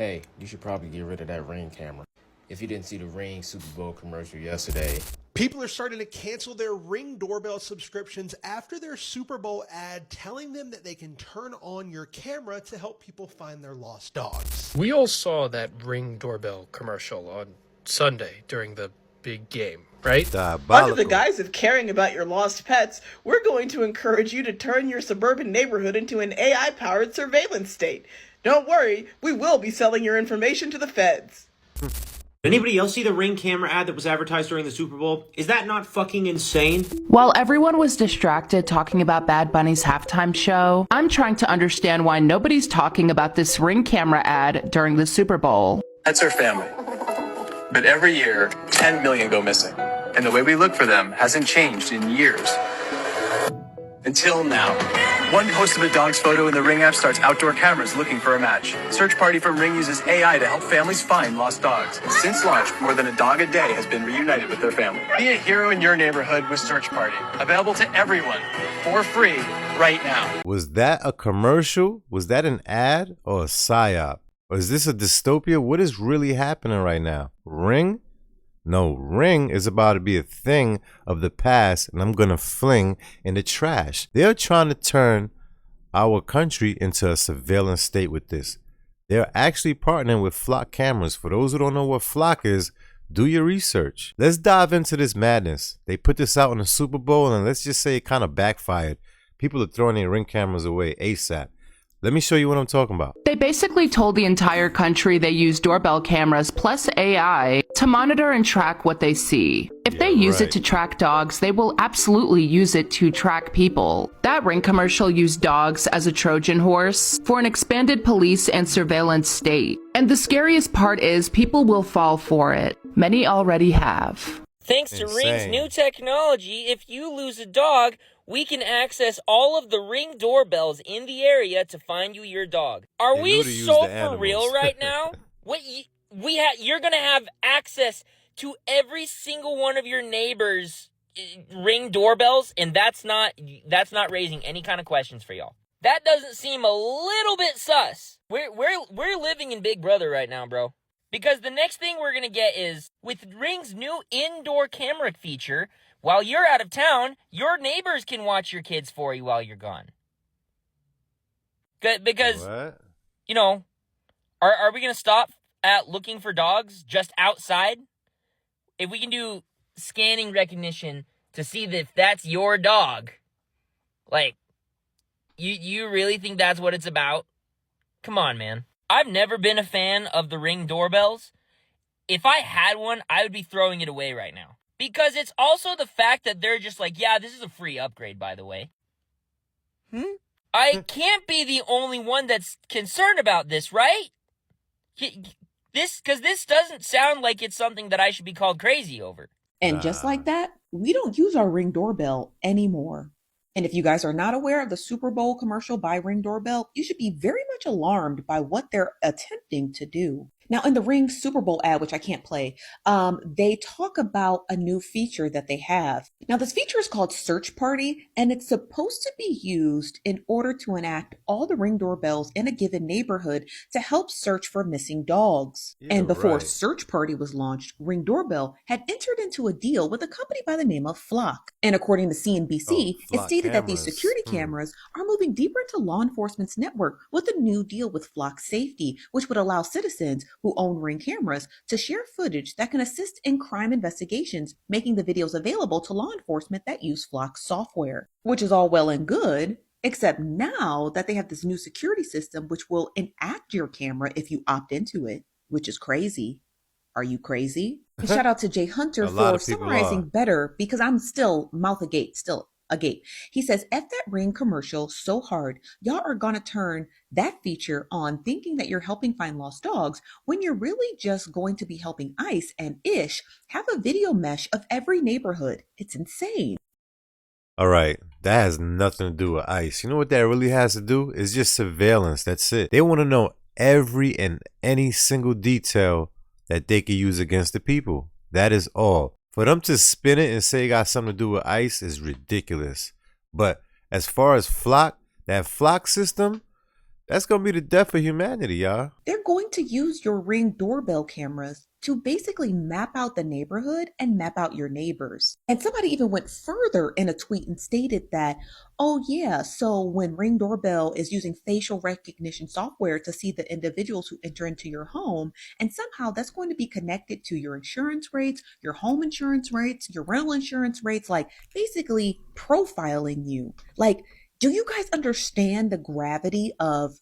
Hey, you should probably get rid of that Ring camera. If you didn't see the Ring Super Bowl commercial yesterday, people are starting to cancel their Ring doorbell subscriptions after their Super Bowl ad telling them that they can turn on your camera to help people find their lost dogs. We all saw that Ring doorbell commercial on Sunday during the big game, right? Under the guise of caring about your lost pets, we're going to encourage you to turn your suburban neighborhood into an AI-powered surveillance state. Don't worry, we will be selling your information to the feds. Anybody else see the Ring camera ad that was advertised during the Super Bowl? Is that not fucking insane? While everyone was distracted talking about Bad Bunny's halftime show, I'm trying to understand why nobody's talking about this Ring camera ad during the Super Bowl. Pets are family. But every year, 10 million go missing. And the way we look for them hasn't changed in years. Until now. One post of a dog's photo in the Ring app starts outdoor cameras looking for a match. Search Party from Ring uses AI to help families find lost dogs. Since launch, more than a dog a day has been reunited with their family. Be a hero in your neighborhood with Search Party. Available to everyone for free right now. Was that a commercial? Was that an ad or a psyop? Or is this a dystopia? What is really happening right now? Ring? No, Ring is about to be a thing of the past, and I'm gonna fling in the trash. They're trying to turn our country into a surveillance state with this. They're actually partnering with Flock cameras. For those who don't know what Flock is, do your research. Let's dive into this madness. They put this out in the Super Bowl, and let's just say it kind of backfired. People are throwing their Ring cameras away ASAP. Let me show you what I'm talking about. They basically told the entire country they use doorbell cameras plus AI to monitor and track what they see. If they use it to track dogs, they will absolutely use it to track people. That Ring commercial used dogs as a Trojan horse for an expanded police and surveillance state. And the scariest part is people will fall for it. Many already have. Thanks to Ring's new technology, if you lose a dog, we can access all of the Ring doorbells in the area to find you your dog. Are we so for real right now? You're gonna have access to every single one of your neighbors' Ring doorbells, and that's not raising any kind of questions for y'all. That doesn't seem a little bit sus. We're living in Big Brother right now, bro. Because the next thing we're gonna get is, with Ring's new indoor camera feature, while you're out of town, your neighbors can watch your kids for you while you're gone. Because, you know, are we going to stop at looking for dogs just outside? If we can do scanning recognition to see if that's your dog, like, you really think that's what it's about? Come on, man. I've never been a fan of the Ring doorbells. If I had one, I would be throwing it away right now. Because it's also the fact that they're just like, yeah, this is a free upgrade, by the way. I can't be the only one that's concerned about this, right? Because this doesn't sound like it's something that I should be called crazy over. And just like that, we don't use our Ring doorbell anymore. And if you guys are not aware of the Super Bowl commercial by Ring doorbell, you should be very much alarmed by what they're attempting to do. Now, in the Ring Super Bowl ad, which I can't play, they talk about a new feature that they have. Now, this feature is called Search Party, and it's supposed to be used in order to enact all the Ring doorbells in a given neighborhood to help search for missing dogs. And before Search Party was launched, Ring Doorbell had entered into a deal with a company by the name of Flock. And according to CNBC, it stated that these security cameras are moving deeper into law enforcement's network with a new deal with Flock Safety, which would allow citizens who own Ring cameras to share footage that can assist in crime investigations, making the videos available to law enforcement that use Flock software. Which is all well and good, except now that they have this new security system which will enact your camera if you opt into it, which is crazy. Are you crazy? And shout out to Jay Hunter for summarizing better, because I'm still mouth agape, He says, F that Ring commercial so hard. Y'all are gonna turn that feature on thinking that you're helping find lost dogs when you're really just going to be helping ICE and Ish have a video mesh of every neighborhood. It's insane. All right, that has nothing to do with ICE. You know what that really has to do? It's just surveillance. That's it. They want to know every and any single detail that they can use against the people. That is all. For them to spin it and say it got something to do with ICE is ridiculous. But as far as Flock, that Flock system, That's going to be the death of humanity, y'all. They're going to use your Ring doorbell cameras to basically map out the neighborhood and map out your neighbors. And somebody even went further in a tweet and stated that, oh yeah, so when Ring doorbell is using facial recognition software to see the individuals who enter into your home, and somehow that's going to be connected to your insurance rates, your home insurance rates, your rental insurance rates, like basically profiling you. Like, do you guys understand the gravity of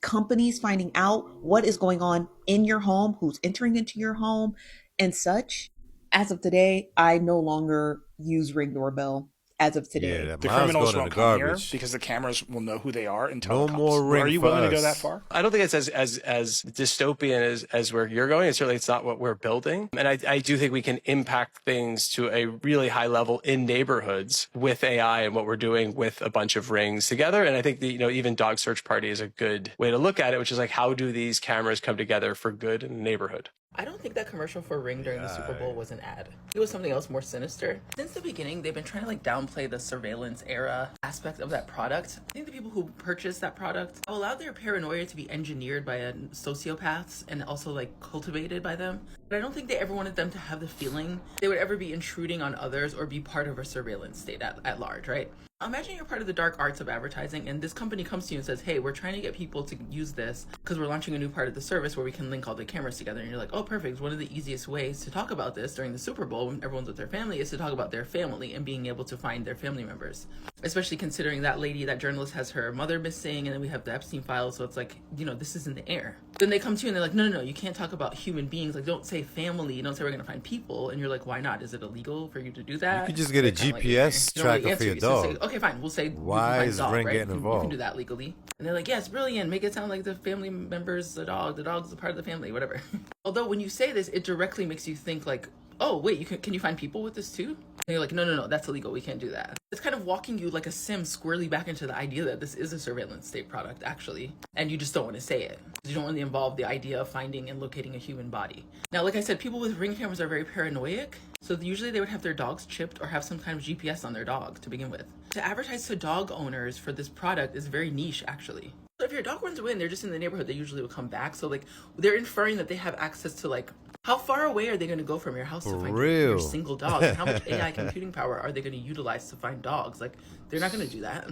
companies finding out what is going on in your home, who's entering into your home, and such? As of today, I no longer use Ring doorbell. As of today, Yeah, the criminals won't come here because the cameras will know who they are and tell no the cops. more Ring. Are you willing to go that far? I don't think it's as dystopian as where you're going. And certainly it's not what we're building. And I do think we can impact things to a really high level in neighborhoods with AI and what we're doing with a bunch of rings together. And I think that, even Dog Search Party is a good way to look at it, which is like, how do these cameras come together for good in a neighborhood? I don't think that commercial for Ring during the Super Bowl was an ad. It was something else more sinister. Since the beginning, they've been trying to downplay the surveillance era aspect of that product. I think the people who purchased that product have allowed their paranoia to be engineered by sociopaths and also cultivated by them. But I don't think they ever wanted them to have the feeling they would ever be intruding on others or be part of a surveillance state at large, right? Imagine you're part of the dark arts of advertising and this company comes to you and says, hey, we're trying to get people to use this because we're launching a new part of the service where we can link all the cameras together. And you're like, oh, perfect. One of the easiest ways to talk about this during the Super Bowl when everyone's with their family is to talk about their family and being able to find their family members. Especially considering that journalist has her mother missing and then we have the Epstein files. So it's this is in the air. Then they come to you and they're like, no, you can't talk about human beings. Don't say family. Don't say we're going to find people. And you're like, why not? Is it illegal for you to do that? You could just get a GPS tracker for your dog. So say, okay, fine. We'll say, why is Ring getting involved? You can do that legally. And they're like, yeah, it's brilliant. Make it sound like the family member's the dog. The dog's a part of the family, whatever. Although when you say this, it directly makes you think oh, wait, can you find people with this too? And you're like, no, that's illegal. We can't do that. It's kind of walking you like a sim squarely back into the idea that this is a surveillance state product, actually. And you just don't want to say it. You don't want to involve the idea of finding and locating a human body. Now, like I said, people with Ring cameras are very paranoid. So usually they would have their dogs chipped or have some kind of GPS on their dog to begin with. To advertise to dog owners for this product is very niche, actually. So if your dog runs away and they're just in the neighborhood, they usually will come back. So they're inferring that they have access to how far away are they going to go from your house to find your single dog? And how much AI computing power are they going to utilize to find dogs? They're not going to do that.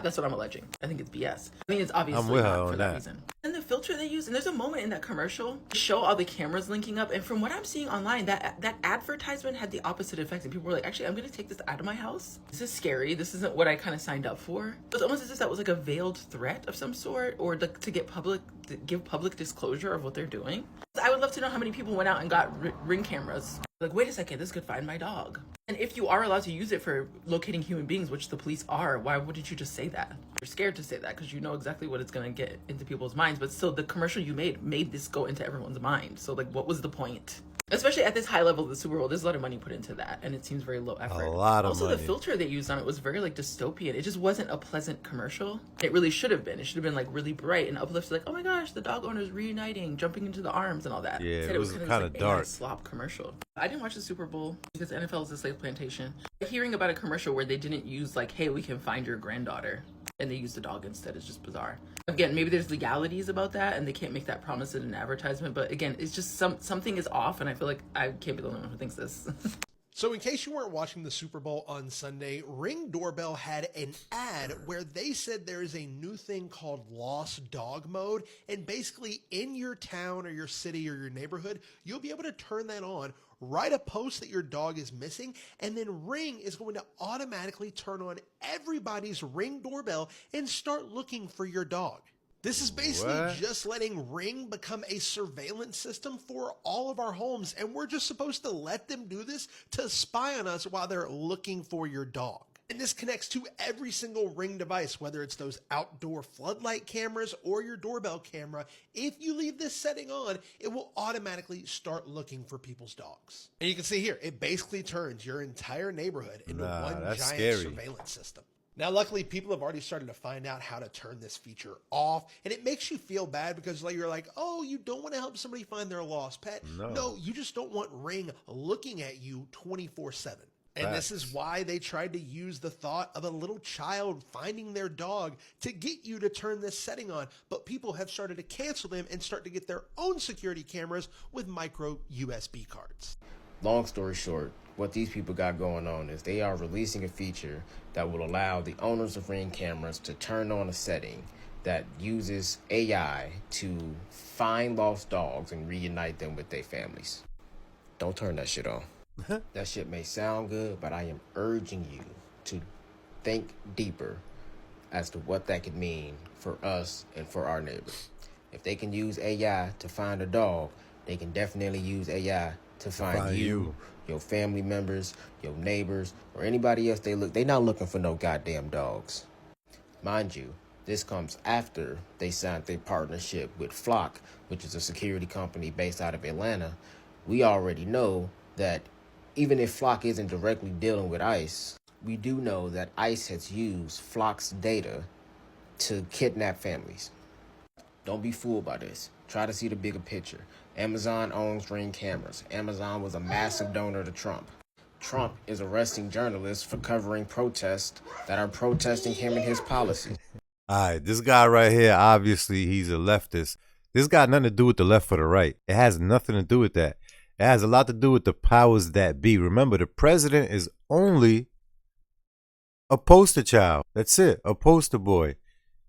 That's what I'm alleging. I think it's BS. I mean, it's obviously not for that reason. And the filter they use, and there's a moment in that commercial to show all the cameras linking up. And from what I'm seeing online, that advertisement had the opposite effect. And people were like, actually, I'm going to take this out of my house. This is scary. This isn't what I kind of signed up for. It's almost as if that was a veiled threat of some sort, or to give public disclosure of what they're doing. I would love to know how many people went out and got Ring cameras. Wait a second, this could find my dog. And if you are allowed to use it for locating human beings, which the police are, why wouldn't you just say that? You're scared to say that because you know exactly what it's going to get into people's minds. But still, the commercial you made this go into everyone's mind. So what was the point? Especially at this high level of the Super Bowl, there's a lot of money put into that, and it seems very low effort. A lot of money. Also, the filter they used on it was very dystopian. It just wasn't a pleasant commercial. It really should have been. It should have been really bright and uplifted, oh my gosh, the dog owners reuniting, jumping into the arms and all that. Yeah, it was kind of dark. Slop commercial. I didn't watch the Super Bowl because the NFL is a slave plantation. Hearing about a commercial where they didn't use hey, we can find your granddaughter, and they used the dog instead is just bizarre. Again, maybe there's legalities about that and they can't make that promise in an advertisement, but again, it's just something is off, and I feel like I can't be the only one who thinks this. So in case you weren't watching the Super Bowl on Sunday, Ring Doorbell had an ad where they said there is a new thing called Lost Dog Mode, and basically in your town or your city or your neighborhood, you'll be able to turn that on, write a post that your dog is missing, and then Ring is going to automatically turn on everybody's Ring doorbell and start looking for your dog. This is basically just letting Ring become a surveillance system for all of our homes, and we're just supposed to let them do this to spy on us while they're looking for your dog. And this connects to every single Ring device, whether it's those outdoor floodlight cameras or your doorbell camera. If you leave this setting on, it will automatically start looking for people's dogs. And you can see here, it basically turns your entire neighborhood into one giant surveillance system. Now, luckily, people have already started to find out how to turn this feature off, and it makes you feel bad because you're like, oh, you don't want to help somebody find their lost pet. No, you just don't want Ring looking at you 24/7. And this is why they tried to use the thought of a little child finding their dog to get you to turn this setting on. But people have started to cancel them and start to get their own security cameras with micro USB cards. Long story short, what these people got going on is they are releasing a feature that will allow the owners of Ring cameras to turn on a setting that uses AI to find lost dogs and reunite them with their families. Don't turn that shit on. That shit may sound good, but I am urging you to think deeper as to what that could mean for us and for our neighbors. If they can use AI to find a dog, they can definitely use AI to find you, your family members, your neighbors, or anybody else they not looking for no goddamn dogs. Mind you, this comes after they signed their partnership with Flock, which is a security company based out of Atlanta. We already know that even if Flock isn't directly dealing with ICE, we do know that ICE has used Flock's data to kidnap families. Don't be fooled by this. Try to see the bigger picture. Amazon owns Ring cameras. Amazon was a massive donor to Trump. Trump is arresting journalists for covering protests that are protesting him and his policies. All right, this guy right here, obviously he's a leftist. This got nothing to do with the left or the right. It has nothing to do with that. It has a lot to do with the powers that be. Remember, the president is only a poster child. That's it, a poster boy.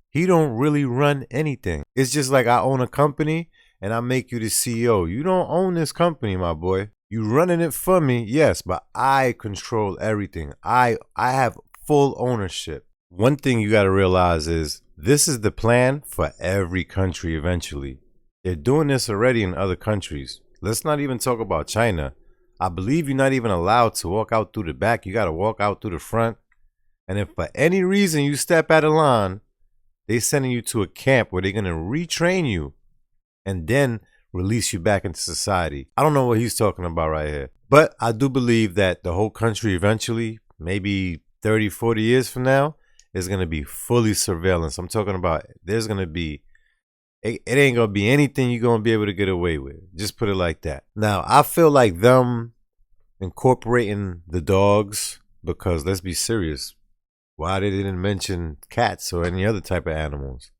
He don't really run anything. It's just like I own a company and I make you the CEO. You don't own this company, my boy. You running it for me, yes, but I control everything. I have full ownership. One thing you got to realize is this is the plan for every country eventually. They're doing this already in other countries. Let's not even talk about China. I believe you're not even allowed to walk out through the back. You got to walk out through the front. And if for any reason you step out of line, they're sending you to a camp where they're going to retrain you and then release you back into society. I don't know what he's talking about right here. But I do believe that the whole country eventually, maybe 30, 40 years from now, is going to be fully surveillance. I'm talking about there's going to be, it ain't going to be anything you're going to be able to get away with. Just put it like that. Now, I feel like them incorporating the dogs, because let's be serious, why they didn't mention cats or any other type of animals?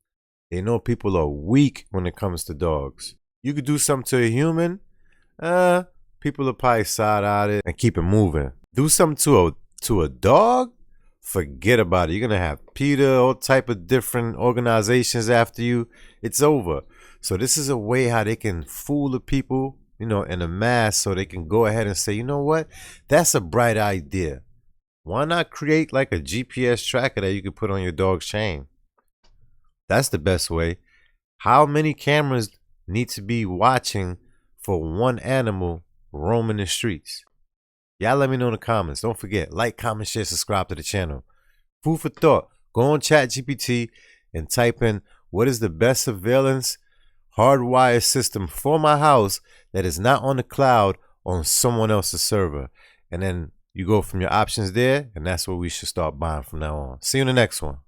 They know people are weak when it comes to dogs. You could do something to a human, people will probably side-eye it and keep it moving. Do something to a dog? Forget about it. You're going to have PETA, all type of different organizations after you. It's over. So this is a way how they can fool the people, in a mass, so they can go ahead and say, you know what? That's a bright idea. Why not create like a GPS tracker that you could put on your dog's chain? That's the best way. How many cameras need to be watching for one animal roaming the streets? Y'all let me know in the comments. Don't forget, like, comment, share, subscribe to the channel. Food for thought. Go on ChatGPT and type in what is the best surveillance hardwired system for my house that is not on the cloud on someone else's server. And then you go from your options there, and that's what we should start buying from now on. See you in the next one.